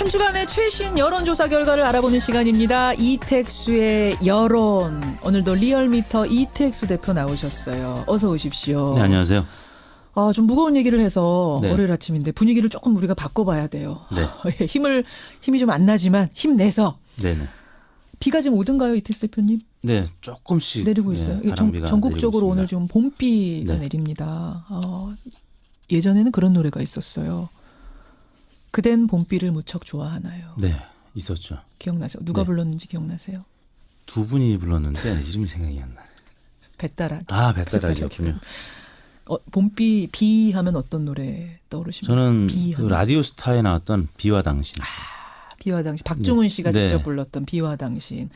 한 주간의 최신 여론조사 결과를 알아보는 시간입니다. 이택수의 여론. 오늘도 리얼미터 이택수 대표 나오셨어요. 어서 오십시오. 네, 안녕하세요. 좀 무거운 얘기를 해서 네. 월요일 아침인데 분위기를 조금 우리가 바꿔봐야 돼요. 네. 힘이 좀 안 나지만 힘내서. 네네. 비가 지금 오든가요, 이택수 대표님? 네, 조금씩 내리고 있어요. 예, 바람비가 전국적으로 내리고 오늘 있습니다. 좀 봄비가 네. 내립니다. 예전에는 그런 노래가 있었어요. 그댄 봄비를 무척 좋아하나요? 네, 있었죠. 기억나세요? 누가 네. 불렀는지 기억나세요? 두 분이 불렀는데 이름이 생각이 안 나요. 배따라기. 아, 배따라기였군요. 봄비 비 하면 어떤 노래 떠오르십니까? 저는 비 그 하면. 라디오스타에 나왔던 비와 당신. 비와 당신. 박중훈 씨가 네. 직접 불렀던 비와 당신.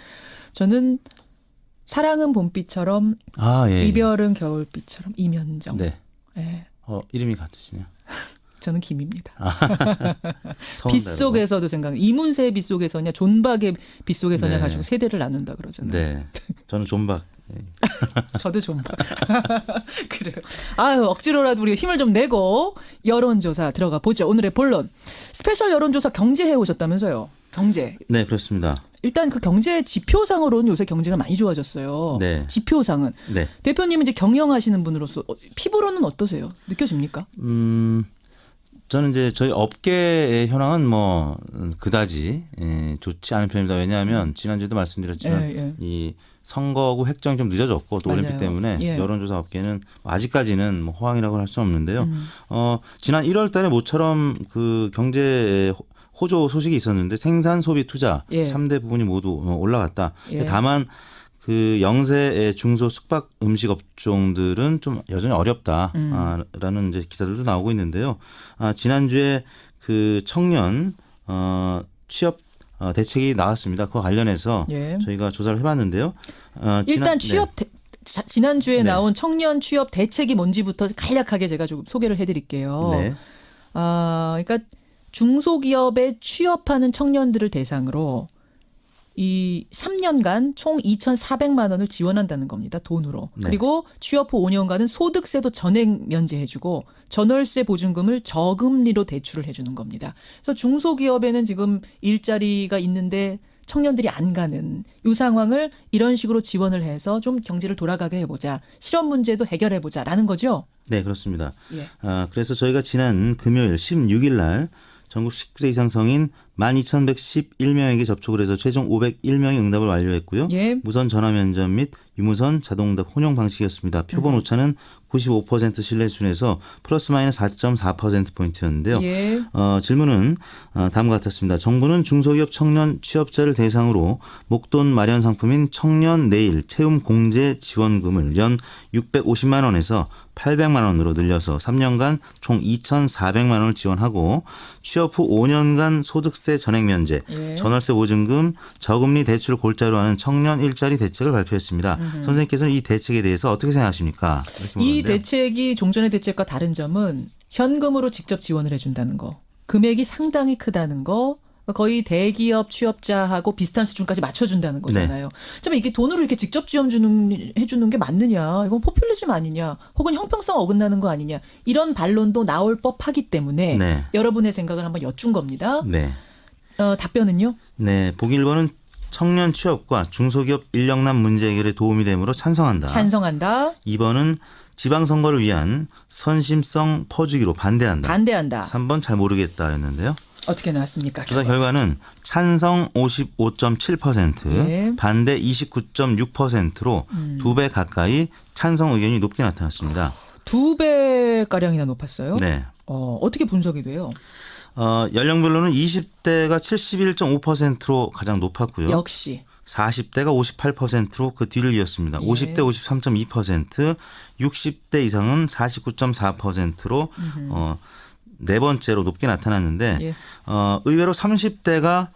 저는 사랑은 봄비처럼 아, 예. 이별은 겨울비처럼 이면정. 네. 예. 이름이 같으시네요. 저는 김입니다. 성은 빗속에서도 생각나. 이문세의 빗속에서냐 존박의 빗속에서냐 네. 가지고 세대를 나눈다 그러잖아요. 다르고. 네. 저는 존박. 네. 저도 존박. 그래요. 아유, 억지로라도 우리가 힘을 좀 내고 여론조사 들어가 보죠. 오늘의 본론. 스페셜 여론조사 경제해 오셨다면서요. 경제. 네, 그렇습니다. 일단 그 경제 지표상으로는 요새 경제가 많이 좋아졌어요. 네. 지표상은. 네. 대표님은 이제 경영하시는 분으로서 피부로는 어떠세요? 느껴집니까? 저는 이제 저희 업계의 현황은 뭐 그다지 좋지 않은 편입니다. 왜냐하면 지난주에도 말씀드렸지만 예, 예. 이 선거구 획정이 좀 늦어졌고 또 맞아요. 올림픽 때문에 예. 여론조사 업계는 아직까지는 뭐 호황이라고 할 수는 없는데요. 지난 1월달에 모처럼 그 경제 호조 소식이 있었는데 생산, 소비, 투자 예. 3대 부분이 모두 올라갔다. 예. 다만 그 영세 중소 숙박 음식 업종들은 좀 여전히 어렵다라는 이제 기사들도 나오고 있는데요. 지난주에 그 청년 취업 대책이 나왔습니다. 그와 관련해서 예. 저희가 조사를 해봤는데요. 일단 취업 지난주에 네. 나온 청년 취업 대책이 뭔지부터 간략하게 제가 좀 소개를 해드릴게요. 네. 그러니까 중소기업에 취업하는 청년들을 대상으로 이 3년간 총 2,400만 원을 지원한다는 겁니다. 돈으로. 네. 그리고 취업 후 5년간은 소득세도 전액 면제해주고 전월세 보증금을 저금리로 대출을 해주는 겁니다. 그래서 중소기업에는 지금 일자리가 있는데 청년들이 안 가는 이 상황을 이런 식으로 지원을 해서 좀 경제를 돌아가게 해보자. 실업 문제도 해결해보자라는 거죠. 네, 그렇습니다. 예. 그래서 저희가 지난 금요일 16일 날 전국 19세 이상 성인 12,111명에게 접촉을 해서 최종 501명이 응답을 완료했고요. 예. 무선 전화 면접 및 유무선 자동응답 혼용 방식이었습니다. 표본 오차는 95% 신뢰 수준에서 플러스 마이너스 4.4%포인트였는데요. 예. 질문은 다음과 같았습니다. 정부는 중소기업 청년 취업자를 대상으로 목돈 마련 상품인 청년 내일 채움 공제 지원금을 연 650만 원에서 800만 원으로 늘려서 3년간 총 2,400만 원을 지원하고 취업 후 5년간 소득세 전액 면제, 예. 전월세 보증금, 저금리 대출을 골자로 하는 청년 일자리 대책을 발표했습니다. 선생님께서는 이 대책에 대해서 어떻게 생각하십니까? 이렇게 이 물었는데요. 대책이 종전의 대책과 다른 점은 현금으로 직접 지원을 해준다는 거. 금액이 상당히 크다는 거. 거의 대기업 취업자하고 비슷한 수준까지 맞춰준다는 거잖아요. 하지만 이게 돈으로 이렇게 직접 지원 해주는 게 맞느냐. 이건 포퓰리즘 아니냐. 혹은 형평성 어긋나는 거 아니냐. 이런 반론도 나올 법하기 때문에 네. 여러분의 생각을 한번 여쭌 겁니다. 네. 답변은요? 네, 보기 1번은 청년 취업과 중소기업 인력난 문제 해결에 도움이 되므로 찬성한다. 찬성한다. 2번은 지방선거를 위한 선심성 퍼주기로 반대한다. 반대한다. 3번 잘 모르겠다였는데요. 어떻게 나왔습니까? 조사 결과는 찬성 55.7%, 예. 반대 29.6%로 2배 가까이 찬성 의견이 높게 나타났습니다. 2배가량이나 높았어요? 네. 어떻게 분석이 돼요? 연령별로는 20대가 71.5%로 가장 높았고요. 역시. 40대가 58%로 그 뒤를 이었습니다. 예. 50대 53.2%, 60대 이상은 49.4%로 네 번째로 높게 나타났는데 예. 의외로 30대가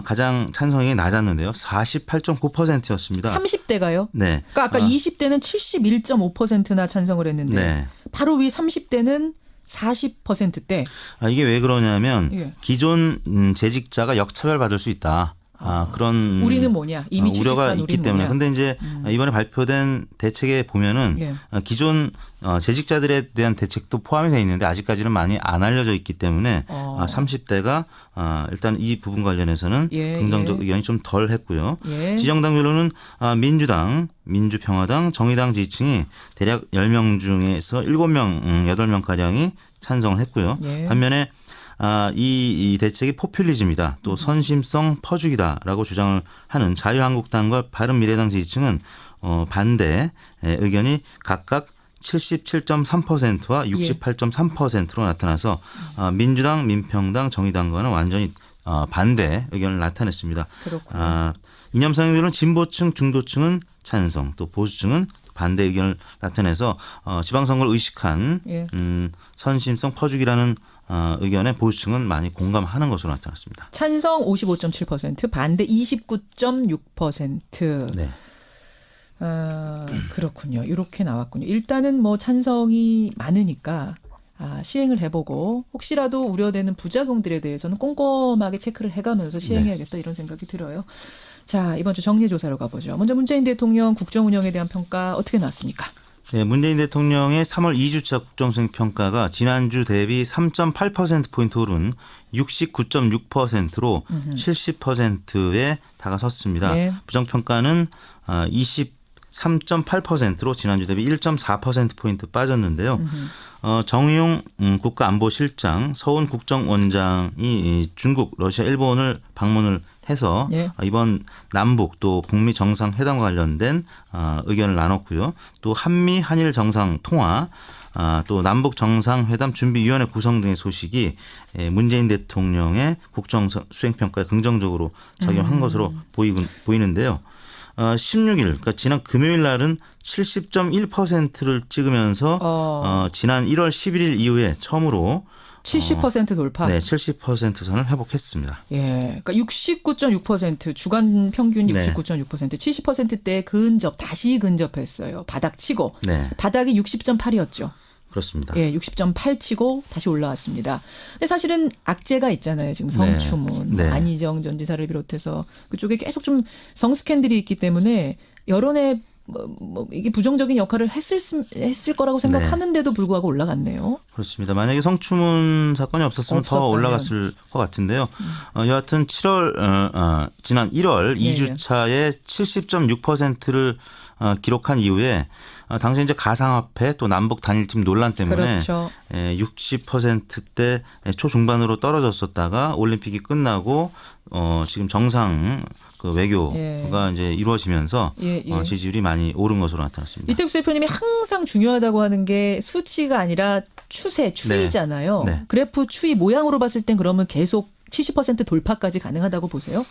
가장 찬성이 낮았는데요. 48.9%였습니다. 30대가요? 네. 그러니까 아까 20대는 71.5%나 찬성을 했는데 네. 바로 위 30대는 40%대. 이게 왜 그러냐면 예. 기존 재직자가 역차별 받을 수 있다. 그런 우리는 뭐냐 이미 우려가 취직한 있기 우리는 때문에. 뭐냐. 근데 이제 이번에 발표된 대책에 보면은 예. 기존 재직자들에 대한 대책도 포함이 되어 있는데 아직까지는 많이 안 알려져 있기 때문에 30대가 일단 이 부분 관련해서는 예, 긍정적 예. 의견이 좀 덜 했고요. 예. 지정당별로는 민주당, 민주평화당, 정의당 지지층이 대략 10명 중에서 7명, 8명가량이 찬성을 했고요. 예. 반면에 이 대책이 포퓰리즘이다. 또 선심성 퍼주기다라고 주장을 하는 자유한국당과 바른미래당 지지층은 반대 의견이 각각 77.3%와 68.3%로 나타나서 민주당, 민평당, 정의당과는 완전히 반대 의견을 나타냈습니다. 그렇군요. 이념상으로는 진보층, 중도층은 찬성, 또 보수층은 반대 의견을 나타내서 지방선거를 의식한 예. 선심성 퍼주기라는 의견에 보수층은 많이 공감하는 것으로 나타났습니다. 찬성 55.7%, 반대 29.6%. 네. 그렇군요. 이렇게 나왔군요. 일단은 뭐 찬성이 많으니까 시행을 해보고 혹시라도 우려되는 부작용들에 대해서는 꼼꼼하게 체크를 해가면서 시행해야겠다 이런 생각이 들어요. 자, 이번 주 정리조사로 가보죠. 먼저 문재인 대통령 국정 운영에 대한 평가 어떻게 나왔습니까? 네, 문재인 대통령의 3월 2주차 국정수행 평가가 지난주 대비 3.8%포인트 오른 69.6%로 70%에 다가섰습니다. 네. 부정평가는 23.8%로 지난주 대비 1.4%포인트 빠졌는데요. 정의용 국가안보실장, 서훈 국정원장이 중국, 러시아, 일본을 방문을 해서 네. 이번 남북 또 북미 정상회담과 관련된 의견을 나눴고요. 또 한미 한일 정상 통화 또 남북 정상회담 준비위원회 구성 등의 소식이 문재인 대통령의 국정 수행평가에 긍정적으로 작용한 것으로 보이는데요. 16일, 그러니까 지난 금요일 날은 70.1%를 찍으면서 지난 1월 11일 이후에 처음으로 70% 돌파. 네, 70% 선을 회복했습니다. 예, 그러니까 69.6% 주간 평균 네. 69.6% 70%대에 다시 근접했어요. 바닥치고 네, 바닥이 60.8이었죠. 그렇습니다. 예, 60.8 치고 다시 올라왔습니다. 근데 사실은 악재가 있잖아요. 지금 성추문, 네. 안희정 전 지사를 비롯해서 그쪽에 계속 좀 성스캔들이 있기 때문에 여론에 이게 부정적인 역할을 했을 거라고 생각하는데도 불구하고 올라갔네요. 그렇습니다. 만약에 성추문 사건이 없었으면 더 없었다면. 올라갔을 것 같은데요. 여하튼 지난 1월 예, 2주차에 70.6%를 기록한 이후에 당시 이제 가상화폐 또 남북 단일팀 논란 때문에 그렇죠. 60%대 초중반으로 떨어졌었다가 올림픽이 끝나고 지금 정상 그 외교가 예. 이제 이루어지면서 예, 예. 지지율이 많이 오른 것으로 나타났습니다. 이택수 대표님이 항상 중요하다고 하는 게 수치가 아니라 추이잖아요. 네. 그래프 추이 모양으로 봤을 땐 그러면 계속 70% 돌파까지 가능하다고 보세요?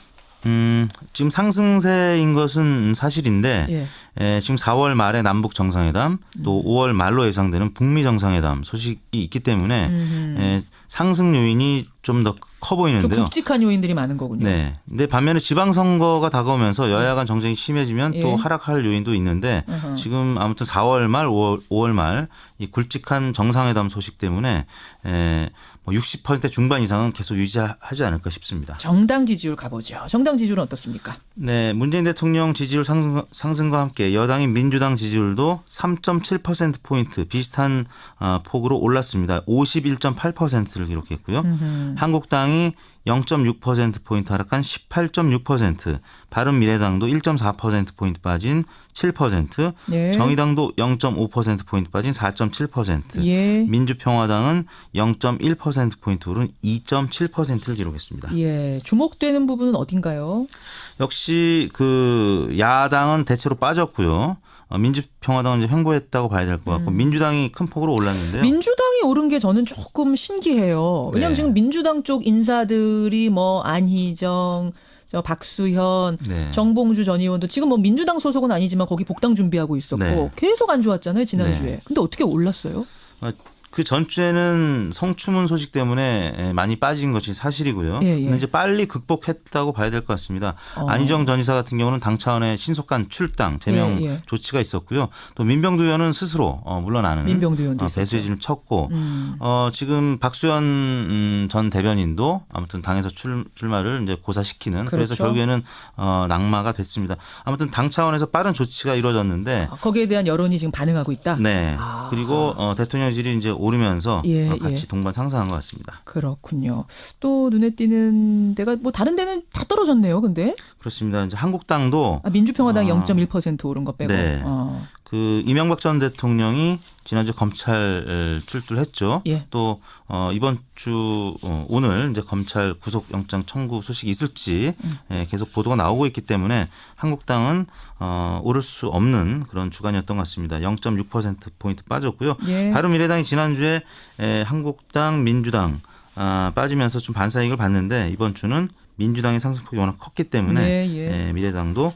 지금 상승세인 것은 사실인데 예. 지금 4월 말에 남북 정상회담 또 5월 말로 예상되는 북미 정상회담 소식이 있기 때문에 상승 요인이 좀 더 커 좀 보이는데요. 굵직한 요인들이 많은 거군요. 네. 근데 반면에 지방선거가 다가오면서 여야 간 정쟁이 심해지면 예. 또 하락할 요인도 있는데 어허. 지금 아무튼 4월 말, 5월 말 이 굵직한 정상회담 소식 때문에 60% 중반 이상은 계속 유지하지 않을까 싶습니다. 정당 지지율 가보죠. 정당 지지율은 어떻습니까? 네, 문재인 대통령 지지율 상승과 함께 여당인 민주당 지지율도 3.7%포인트 비슷한 폭으로 올랐습니다. 51.8%를 기록했고요. 한국당이 0.6%포인트 하락한 18.6%, 바른미래당도 1.4%포인트 빠진 7%, 네. 정의당도 0.5%포인트 빠진 4.7%, 예. 민주평화당은 0.1%포인트 오른 2.7%를 기록했습니다. 예. 주목되는 부분은 어딘가요? 역시 그 야당은 대체로 빠졌고요. 민주평화당은 이제 횡보했다고 봐야 될 것 같고 민주당이 큰 폭으로 올랐는데요. 민주당이 오른 게 저는 조금 신기해요. 왜냐하면 네. 지금 민주당 쪽 인사들이 뭐 안희정, 박수현, 네. 정봉주 전 의원도 지금 뭐 민주당 소속은 아니지만 거기 복당 준비하고 있었고 네. 계속 안 좋았잖아요 지난주에. 네. 근데 어떻게 올랐어요? 그 전주에는 성추문 소식 때문에 많이 빠진 것이 사실이고요. 예, 예. 근데 이제 빨리 극복했다고 봐야 될 것 같습니다. 안희정 전 이사 같은 경우는 당 차원의 신속한 출당 제명 예, 예. 조치가 있었고요. 또 민병두 의원은 스스로 물러나는 민병두 의원도 배수의 있었죠. 진을 쳤고 지금 박수현 전 대변인도 아무튼 당에서 출마를 이제 고사시키는 그래서 그렇죠. 결국에는 낙마가 됐습니다. 아무튼 당 차원에서 빠른 조치가 이루어졌는데 거기에 대한 여론이 지금 반응하고 있다. 네. 그리고 대통령실이 이제 오르면서 예, 같이 예. 동반 상승한 것 같습니다. 그렇군요. 또 눈에 띄는 데가 뭐 다른 데는 다 떨어졌네요. 근데 그렇습니다. 이제 한국당도 민주평화당 0.1% 오른 거 빼고. 네. 그 이명박 전 대통령이 지난주 검찰 출두를 했죠. 예. 또 이번 주 오늘 이제 검찰 구속영장 청구 소식이 있을지 계속 보도가 나오고 있기 때문에 한국당은 오를 수 없는 그런 주간이었던 것 같습니다. 0.6%포인트 빠졌고요. 예. 바른미래당이 지난주에 한국당, 민주당 빠지면서 좀 반사이익을 봤는데 이번 주는 민주당의 상승폭이 워낙 컸기 때문에 네, 미래당도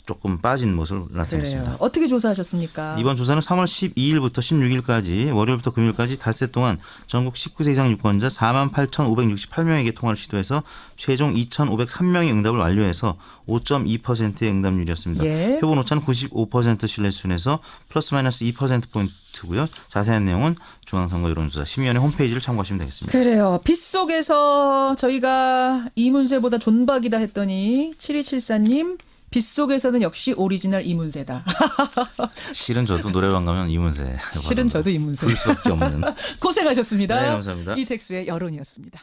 조금 빠진 모습을 나타냈습니다. 그래요. 어떻게 조사하셨습니까? 이번 조사는 3월 12일부터 16일까지 월요일부터 금요일까지 닷새 동안 전국 19세 이상 유권자 48,568명에게 통화를 시도해서 최종 2,503명의 응답을 완료해서 5.2%의 응답률이었습니다. 예. 표본 오차는 95% 신뢰 수준에서 플러스 마이너스 2%포인트고요. 자세한 내용은 중앙선거 여론조사 심의위원회 홈페이지를 참고하시면 되겠습니다. 그래요. 빗속에서 저희가 이문세보다 존박이다 했더니 7274님 빗속에서는 역시 오리지널 이문세다. 실은 저도 노래방 가면 이문세. 실은 저도 이문세. 볼 수밖에 없는. 고생하셨습니다. 네, 감사합니다. 이택수의 여론이었습니다.